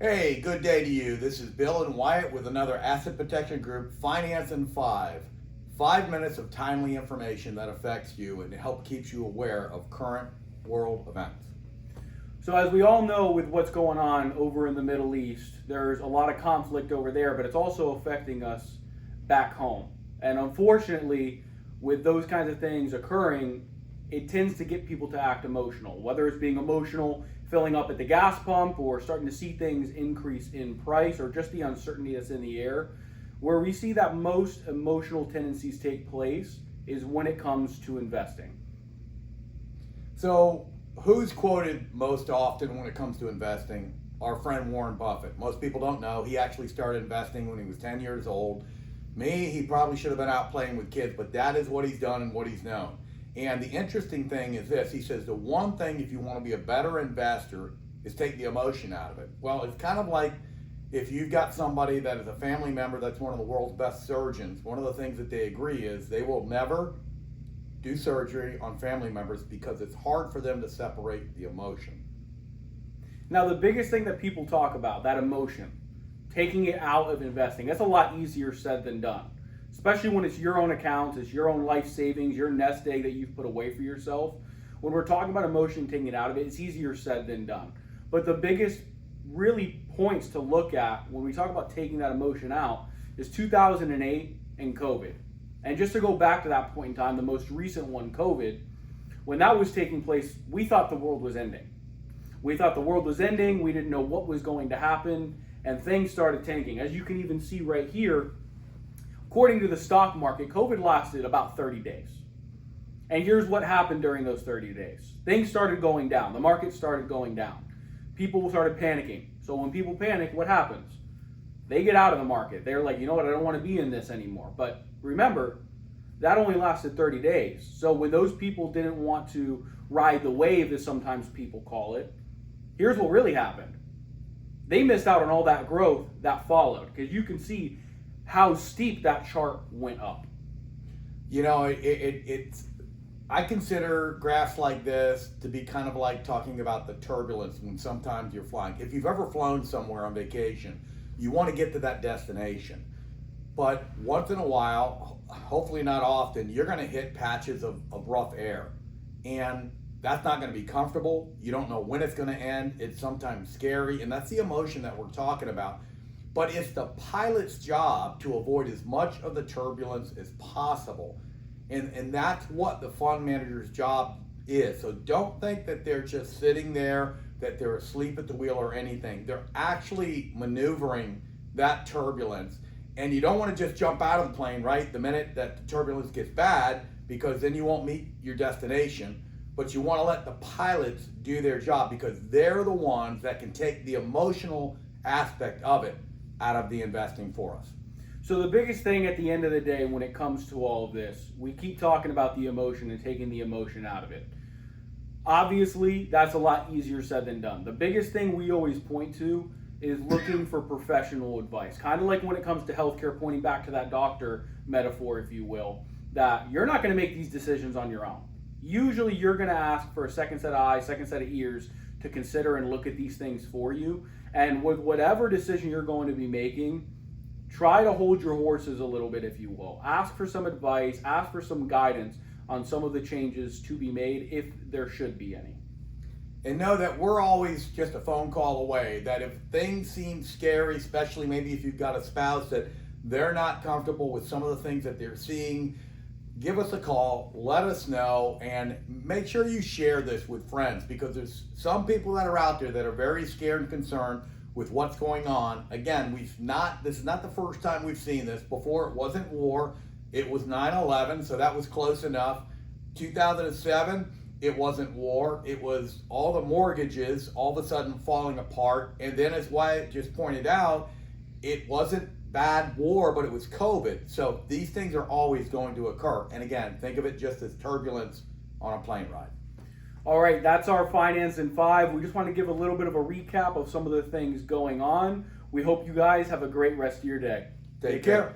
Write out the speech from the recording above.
Hey, good day to you. This is Bill and Wyatt with another Asset Protection Group Finance in 5. 5 minutes of timely information that affects you and help keeps you aware of current world events. So as we all know with what's going on over in the Middle East, there's a lot of conflict over there, but it's also affecting us back home. And unfortunately, with those kinds of things occurring, it tends to get people to act emotional, whether it's being emotional filling up at the gas pump or starting to see things increase in price or just the uncertainty that's in the air. Where we see that most emotional tendencies take place is when it comes to investing. So, who's quoted most often when it comes to investing? Our friend Warren Buffett. Most people don't know he actually started investing when he was 10 years old. Me, he probably should have been out playing with kids, but that is what he's done and what he's known. And the interesting thing is this, he says the one thing if you want to be a better investor is take the emotion out of it. Well, it's kind of like if you've got somebody that is a family member that's one of the world's best surgeons, one of the things that they agree is they will never do surgery on family members because it's hard for them to separate the emotion. Now, the biggest thing that people talk about, that emotion, taking it out of investing, that's a lot easier said than done. Especially when it's your own accounts, it's your own life savings, your nest egg that you've put away for yourself. When we're talking about emotion, taking it out of it, it's easier said than done. But the biggest really points to look at when we talk about taking that emotion out is 2008 and COVID. And just to go back to that point in time, the most recent one, COVID, when that was taking place, we thought the world was ending. We thought the world was ending, we didn't know what was going to happen, and things started tanking. As you can even see right here, according to the stock market, COVID lasted about 30 days. And here's what happened during those 30 days. Things started going down. The market started going down. People started panicking. So when people panic, what happens? They get out of the market. They're like, you know what, I don't want to be in this anymore. But remember, that only lasted 30 days. So when those people didn't want to ride the wave, as sometimes people call it, here's what really happened. They missed out on all that growth that followed. Because you can see how steep that chart went up. You know, it's I consider graphs like this to be kind of like talking about the turbulence when sometimes you're flying. If you've ever flown somewhere on vacation, you want to get to that destination. But once in a while, hopefully not often, you're going to hit patches of rough air. And that's not going to be comfortable. You don't know when it's going to end. It's sometimes scary. And that's the emotion that we're talking about. But it's the pilot's job to avoid as much of the turbulence as possible. And that's what the fund manager's job is. So don't think that they're just sitting there, that they're asleep at the wheel or anything. They're actually maneuvering that turbulence. And you don't want to just jump out of the plane, right, the minute that the turbulence gets bad, because then you won't meet your destination. But you want to let the pilots do their job because they're the ones that can take the emotional aspect of it out of the investing for us. So the biggest thing at the end of the day when it comes to all of this, we keep talking about the emotion and taking the emotion out of it. Obviously, that's a lot easier said than done. The biggest thing we always point to is looking for professional advice. Kind of like when it comes to healthcare, pointing back to that doctor metaphor, if you will, that you're not going to make these decisions on your own. Usually you're going to ask for a second set of eyes, second set of ears to consider and look at these things for you. And with whatever decision you're going to be making, try to hold your horses a little bit, if you will. Ask for some advice, ask for some guidance on some of the changes to be made, if there should be any. And know that we're always just a phone call away, that if things seem scary, especially maybe if you've got a spouse that they're not comfortable with some of the things that they're seeing, give us a call, let us know, and make sure you share this with friends because there's some people that are out there that are very scared and concerned with what's going on. Again, this is not the first time we've seen this. Before, it wasn't war, it was 9/11, so that was close enough. 2007, it wasn't war, it was all the mortgages all of a sudden falling apart. And then, as Wyatt just pointed out, it wasn't bad war, but it was COVID. So these things are always going to occur. And again, think of it just as turbulence on a plane ride. All right, that's our Finance in 5. We just want to give a little bit of a recap of some of the things going on. We hope you guys have a great rest of your day. Take care.